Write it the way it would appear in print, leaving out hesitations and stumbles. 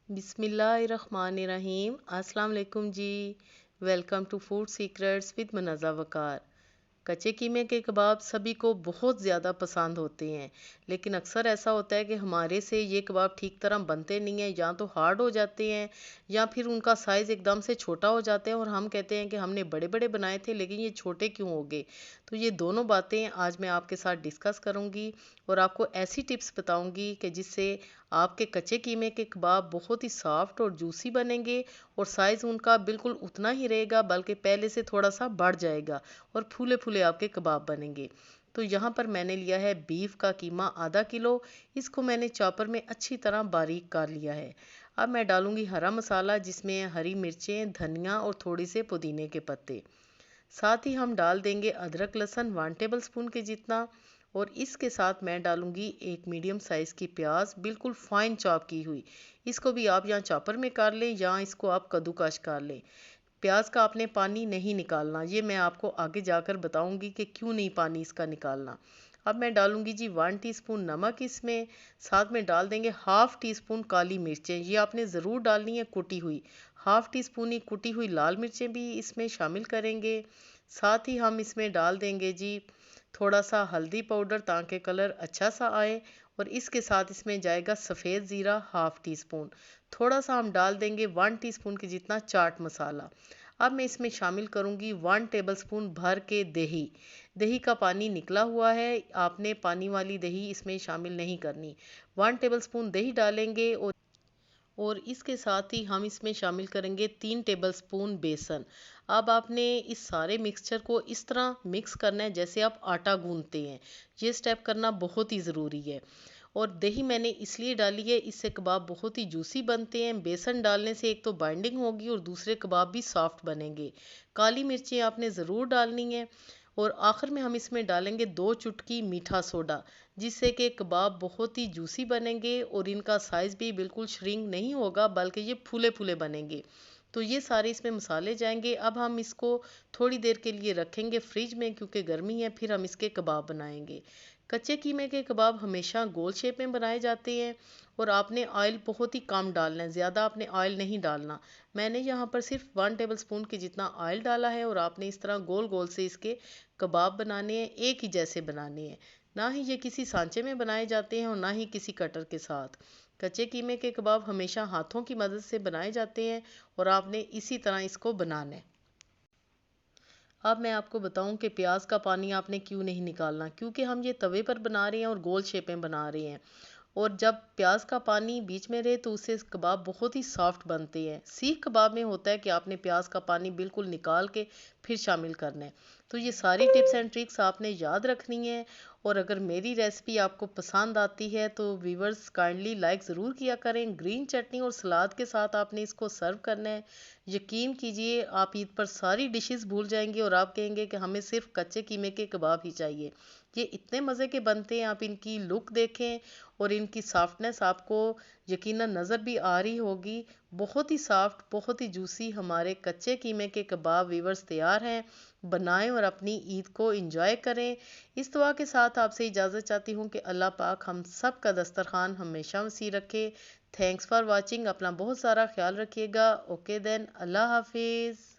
बिस्मिल्लाहिर्रहमानिर्रहीम। अस्सलाम वालेकुम जी। Welcome to food secrets with Munazza Waqar. कच्चे कीमे के कबाब सभी को बहुत ज़्यादा पसंद होते हैं, लेकिन अक्सर ऐसा होता है कि हमारे से ये कबाब ठीक तरह बनते नहीं हैं, या तो हार्ड हो जाते हैं या फिर उनका साइज़ एकदम से छोटा हो जाता है और हम कहते हैं कि हमने बड़े बड़े बनाए थे लेकिन ये छोटे क्यों हो गए। तो ये दोनों बातें आज मैं आपके साथ डिस्कस करूँगी और आपको ऐसी टिप्स बताऊँगी कि जिससे आपके कच्चे कीमे के कबाब बहुत ही सॉफ्ट और जूसी बनेंगे और साइज़ उनका बिल्कुल उतना ही रहेगा, बल्कि पहले से थोड़ा सा बढ़ जाएगा और फूले फूले आपके कबाब बनेंगे। तो यहाँ पर मैंने लिया है बीफ का कीमा आधा किलो। इसको मैंने चॉपर में अच्छी तरह बारीक कर लिया है। अब मैं डालूंगी हरा मसाला, जिसमें हरी मिर्चें, धनिया और थोड़ी से पुदीने के पत्ते। साथ ही हम डाल देंगे अदरक लहसुन 1 टेबल स्पून के जितना। और इसके साथ मैं डालूंगी एक मीडियम साइज़ की प्याज, बिल्कुल फाइन चॉप की हुई। इसको भी आप यहाँ चॉपर में कर लें या इसको आप कद्दूकश कर लें। प्याज का आपने पानी नहीं निकालना, ये मैं आपको आगे जाकर बताऊंगी कि क्यों नहीं पानी इसका निकालना। अब मैं डालूंगी जी 1 टीस्पून नमक इसमें। साथ में डाल देंगे ½ टीस्पून काली मिर्चें, ये आपने ज़रूर डालनी है कुटी हुई। ½ टीस्पून ही कुटी हुई लाल मिर्चें भी इसमें शामिल करेंगे। साथ ही हम इसमें डाल देंगे जी थोड़ा सा हल्दी पाउडर, ताकि कलर अच्छा सा आए। और इसके साथ इसमें जाएगा सफ़ेद ज़ीरा ½ टीस्पून। थोड़ा सा हम डाल देंगे 1 टीस्पून के जितना चाट मसाला। अब मैं इसमें शामिल करूंगी 1 टेबल स्पून भर के दही। दही का पानी निकला हुआ है, आपने पानी वाली दही इसमें शामिल नहीं करनी। 1 टेबल स्पून दही डालेंगे और इसके साथ ही हम इसमें शामिल करेंगे 3 टेबल स्पून बेसन। अब आपने इस सारे मिक्सचर को इस तरह मिक्स करना है जैसे आप आटा गूंथते हैं। ये स्टेप करना बहुत ही ज़रूरी है। और दही मैंने इसलिए डाली है, इससे कबाब बहुत ही जूसी बनते हैं। बेसन डालने से एक तो बाइंडिंग होगी और दूसरे कबाब भी सॉफ्ट बनेंगे। काली मिर्चें आपने ज़रूर डालनी है। और आखिर में हम इसमें डालेंगे 2 चुटकी मीठा सोडा, जिससे कि कबाब बहुत ही जूसी बनेंगे और इनका साइज़ भी बिल्कुल श्रिंक नहीं होगा, बल्कि ये फूले फूले बनेंगे। तो ये सारे इसमें मसाले जाएंगे। अब हम इसको थोड़ी देर के लिए रखेंगे फ्रिज में, क्योंकि गर्मी है, फिर हम इसके कबाब बनाएंगे। कच्चे कीमे के कबाब हमेशा गोल शेप में बनाए जाते हैं और आपने ऑयल बहुत ही कम डालना है, ज़्यादा आपने ऑयल नहीं डालना। मैंने यहाँ पर सिर्फ 1 टेबल स्पून के जितना ऑयल डाला है और आपने इस तरह गोल गोल से इसके कबाब बनाने हैं, एक ही जैसे बनाने हैं। ना ही ये किसी सांचे में बनाए जाते हैं और ना ही किसी कटर के साथ। कच्चे कीमे के कबाब हमेशा हाथों की मदद से बनाए जाते हैं और आपने इसी तरह इसको बनाना है। अब मैं आपको बताऊं कि प्याज का पानी आपने क्यों नहीं निकालना, क्योंकि हम ये तवे पर बना रहे हैं और गोल शेप में बना रहे हैं। और जब प्याज का पानी बीच में रहे तो उससे कबाब बहुत ही सॉफ्ट बनते हैं। सीख कबाब में होता है कि आपने प्याज का पानी बिल्कुल निकाल के फिर शामिल करना है। तो ये सारी टिप्स एंड ट्रिक्स आपने याद रखनी है। और अगर मेरी रेसिपी आपको पसंद आती है तो व्यूवर्स काइंडली लाइक ज़रूर किया करें। ग्रीन चटनी और सलाद के साथ आपने इसको सर्व करना है। यकीन कीजिए आप ईद पर सारी डिशेस भूल जाएंगे और आप कहेंगे कि हमें सिर्फ कच्चे कीमे के कबाब ही चाहिए। ये इतने मज़े के बनते हैं, आप इनकी लुक देखें और इनकी सॉफ्टनेस आपको यकीनन नज़र भी आ रही होगी। बहुत ही सॉफ्ट, बहुत ही जूसी हमारे कच्चे कीमे के कबाब वीवर्स तैयार हैं। बनाएं और अपनी ईद को एंजॉय करें। इस दुआ के साथ आपसे इजाज़त चाहती हूँ कि अल्लाह पाक हम सब का दस्तरखान हमेशा वसी रखे। Thanks for watching. अपना बहुत सारा ख्याल रखिएगा। ओके देन, अल्लाह हाफिज़।